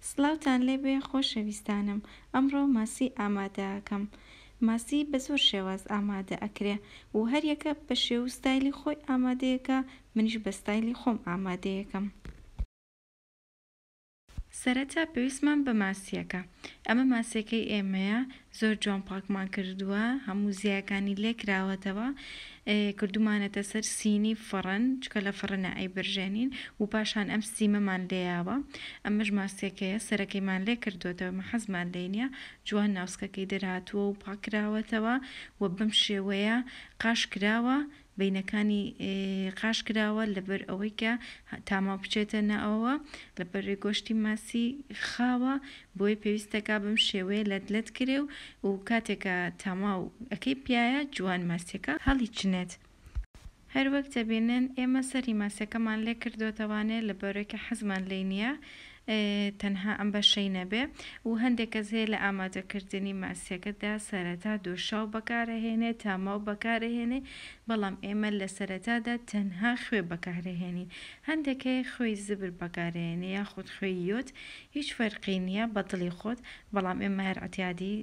سڵاوتان لێبێ خۆشەویستانم. ئەمڕۆ ماسی ئامادە ئەکەم. ماسی بە زۆر شێواز ئامادە ئەکرێ و هەر یەکە بە شێو و ستایلی خۆی ئامادەیەکە، منیش بە ستایلی خۆم ئامادەیەکەم. سەرەتا پێویستمان بە ماسیەکە. ئەمە ماسیەکەی ئێمەیە، زۆر جوان پاکمان کردووە، هەموو زیاکانی لێ کراوەتەوە، کردومانەتە سەر سینی فڕن، چکە لە فڕنە ئەیبرژێنین و پاشان ئەم سیمەمان لێیاوە. ئەمەش ماسیەکەیە، سەرەکەیمان لێ کردوێتەوە، حەزمان لێ نییە، جوان ناوسکەکەی دەرهاتووە و پاکراوەتەوە و بەم شێوەیە قاش کراوە، بینەکانی قاش کراوە لەبەر ئەوەی کە تاماو بچێتە ناوەوە، لەبەر گۆشتی ماسی خاوە، بۆی پێویستەکە بەم شێوەیە لەت کرێ و کاتێکە تاماو ئەەکەی پیاە جوان ماسیەکە هەڵی چنێت. هەروەک دەبینن ئێمە سەری ماسیەکەمان لێ کردوتەوانێ لەبەرێکە حەزمان لێ نییە تەنها ئەم بەشەی نەبێ و هەندێک کەس هەیە لە ئامادەکردنی ماسیەکەدا سەرەتا دۆشاو بەکارەهێنێ، تاماو بەکارەهێنێ، بەڵام ئێمە لە سەرەتادا تەنها خوێ بەکارەهێنین. هەندێک هەیە خۆی زبر بەکارەهێنێ یاخود خوێی یۆت، هیچ فەرقی نییە بە دڵی خۆت، بەڵام ئێمە هەر ئەتیادی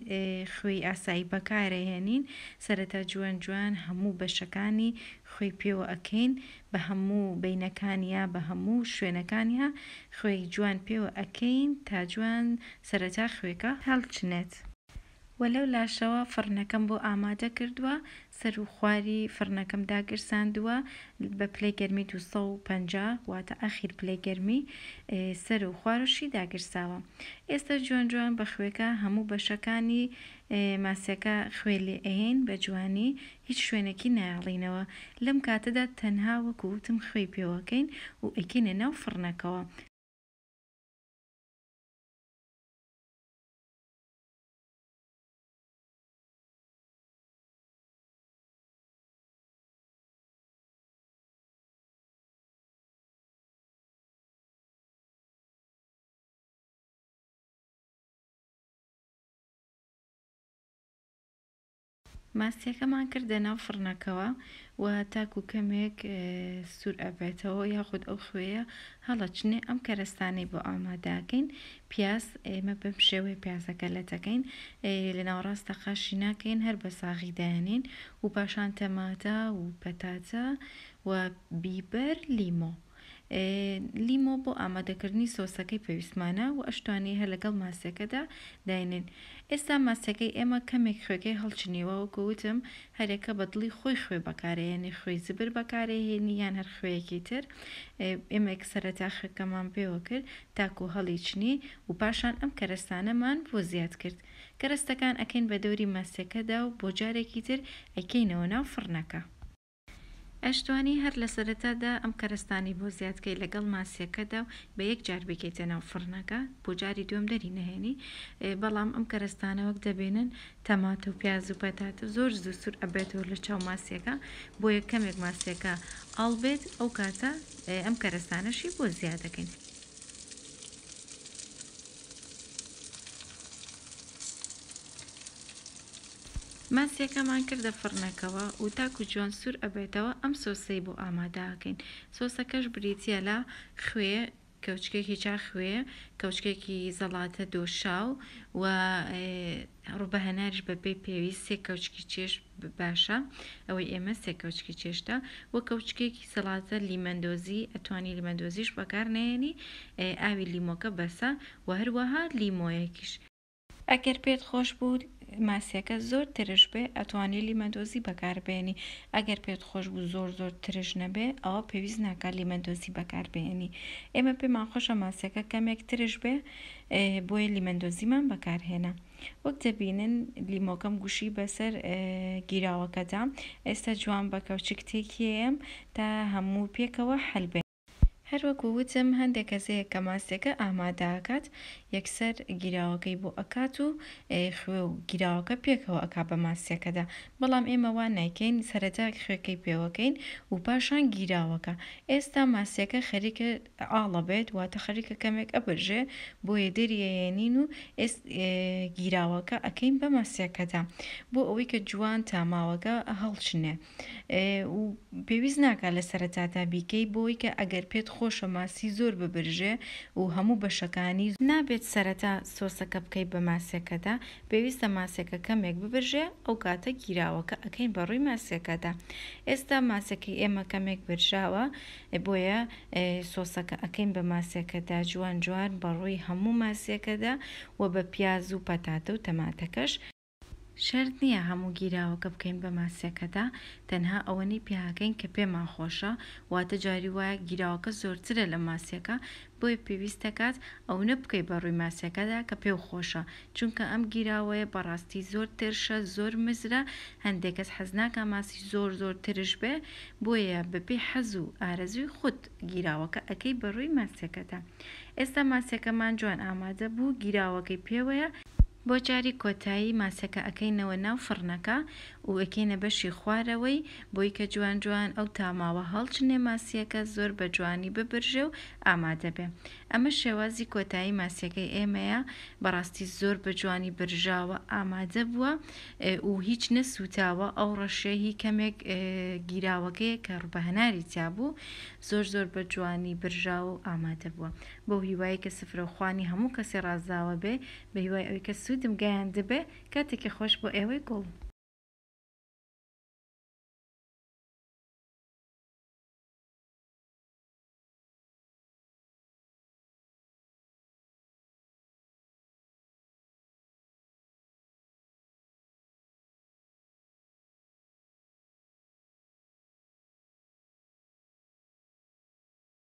خوێی ئاسایی بەکارەهێنین. سەرەتا جوان جوان هەموو بەشەکانی خوێی پێوە ئەکەین، بە هەموو بینەکانیە، بە هەموو شوێنەکانیە خوێی جوان پێوە ئەکەین تا جوان سەرەتا خوێکە هەڵچنێت. وەلەو لاشەوە فڕنەکەم بۆ ئامادە کردووە، سەر و خواری فڕنەکەم داگرساندووە بە پلەی گەرمی 250 واتە ئاخیر پلەی گەرمی، سەر و خوارشی داگرساوە. ئێستا جوان جوان بە خوێکە هەموو بەشەکانی ماسیەکە خوێ لێ ئەهێن بە جوانی، هیچ شوێنێکی نایاڵینەوە. لەم کاتەدا تەنها وەکوتم خوێی پێوەکەین و ئەکەینە ناو فڕنەکەوە. ماسیەکەمان کردە ناو فڕنەکەوە و تاکو کەمێک سوور ئەبێتەوە یاخود ئەو خوێیە هەڵەچنێ. ئەم کەرەستانەی بۆ ئامادەکەین. پیاس ئێمە بەم شێوەیە پیاسەکە لەتەکەین، لە ناوڕاستە قاشی ناکەین، هەر بە ساغی دایانین و پاشان تەماتە و پەتاتە و بیبەر، لیمۆ. لیمۆ بۆ ئامادەکردنی سۆسەکەی پێویستمانە و ئەشتوانی هەر لەگەڵ ماسیەکەدا داینن. ئێستا ماسیەکەی ئێمە کەمێک خوێکەی هەڵچنیوە و گوتم هەرێکە بە دڵی خۆی خوێ بەکارەهێنێ، خوێی زبر بەکارەهێنی یان هەر خوێیەکی تر. ئێمە سەرەتا خوێکەمان پێوە کرد تاکو هەڵی چنی و پاشان ئەم کەرەستانەمان بۆ زیاد کرد. کەرەستەکان ئەکەین بە دەوری ماسیەکەدا و بۆ جارێکی تر ئەکەینەوە ناو فڕنەکە. ئەشتوانی هەر لە سەرەتادا ئەم کەرەستانی بۆ زیادکەی لەگەڵ ماسیەکەدا و بە یەک جار بکەیتە ناو فڕنەکە، بۆ جاری دوم دەری نەهێنی. بەڵام ئەم کەرەستانە وەک دەبێنن تەماتە و پیاز و پەتاتە زۆر سوور ئەبێتەوە لە چاو ماسیەکە، بۆ یەکەمێک ماسیەکە ئاڵ بێت، ئەو کاتە ئەم کەرەستانەشی بۆ زیادەکەین. ماسیەکەمان کردە فڕنەکەوە و تاکو جوان سوور ئەبێتەوە ئەم سۆسەی بۆ ئامادەکەین. سۆسەکەش بریتیە لە خوێ، کەوچکێکی چا خوێ، کەوچکێکی زەڵاتە دۆشاو و ڕووبە هەناریش بەپێی پێویست 3 کەوچکی چێش باشە، ئەوەی ئێمە 3 کەوچکی چێشتە، وە کەوچکێکی سەڵاتە لیمەندۆزی، ئەتوانی لیمەندۆزیش بەکار نێنی، ئاوی لیمۆکە بەسە و هەروەها لیمۆیەکیش. ئەگەر پێت خۆش بوو ماسیەکە زۆر ترش بێ ئەتوانی لیمەندۆزی بەکاربێنی، ئەگەر پێت خۆش بوو زۆر ترش نەبێ ئەوە پێویست ناکات لیمەندۆزی بەکاربێنی. ئێمە پێمان خۆشە ماسیەکە کەمێک ترش بێ، بۆیە لیمەندۆزیمان بەکارهێنا. وەک دەبینن لیمۆکەم گوشی بەسەر گیراوەکەدا. ئێستا جوان بە کەوچک تێکیەم تا هەموو پێکەوە هەڵ بێ. هەروەکو وتم هەندێک کەسەیە کە ماسیەکە ئامادەکات یەکسەر گیراوەکەی بۆ ئەکات و خوێ و گیراوەکە پێکەوە ئەکا بە ماسیەکەدا، بەڵام ئێمە وان نایکەین، سەرەتا خوێکەی پێوەکەین و پاشان گیراوەکە. ئێستا ماسیەکە خەریکە ئاڵە بێت، واتە خەریکە کەمێک ئەبرژێ، بۆیە دەریەیەنین و گیراوەکە ئەکەین بە ماسیەکەدا بۆ ئەوەی کە جوان تاماوەکە هەڵچنێ و پێویست ناکات لە سەرەتادا بیکەی، بۆی کە ئەگەر پێت خۆشە ماسی زۆر ببرژێ و هەموو بەشەکانی نابێت سەرەتا سۆسەکە بکەیت بە ماسیەکەدا پێویستە ماسیەکە کەمێک ببرژێ ئەو کاتە گیراوەکە ئەەکەین بەڕووی ماسیەکەدا ئێستا ماسەکەی ئێمە کەمێک برژاوە بۆیە سۆسەکە ئەەکەین بە ماسیەکەدا جوان جوان بەڕووی هەموو ماسیەکەدا و بە پیاز و پەتاتە و تەماتەکەش شەرت نییە هەموو گیراوەکە بکەین بە ماسیەکەدا تەنها ئەوەنی پیاکەین کە پێمان خۆشە واتە جاری وایە گیراوەکە زۆرترە لە ماسیەکە بۆیە پێویستە کات ئەو نە بکەی بەڕووی ماسیەکەدا کە پێو خۆشە چونکە ئەم گیراوەیە بەڕاستی زۆر ترشە زۆر مزرە هەندێک کەس حەز ناکە ماسی زۆر ترش بێ بۆیە بەپێی حەز و ئارەزوی خودت گیراوەکە ئەەکەی بەڕووی ماسیەکەدا ئێستا ماسیەکەمان جوان ئامادە بوو گیراوەکەی پێوەیە بۆ جاری کۆتایی ماسەکە ئەەکەینەوە ناو فڕنەکە و ئەکەینە بەشی خوارەوەی بۆی کە جوان جوان ئەو تاماوە هەڵچنێ ماسیەکە زۆر بە جوانی ببرژێ و ئامادە بێ ئەمە شێوازی کۆتایی ماسیەکەی ئێمەیە بەڕاستی زۆر بە جوانی برژاوە ئامادە بووە و هیچ نەسووتاوە ئەو ڕەشەیە کەمێک گیراوەکەیە کە ڕوبەهەناری تیابوو زۆر بە جوانی برژاوە و ئامادە بووە بۆ هیوایی کە سفرەخوانی هەموو کەسی ڕازاوە بێ بە هیوای ئەوی کە سوودم گەیاندبێ کاتێکی خۆش بۆ ئێوەی گوڵ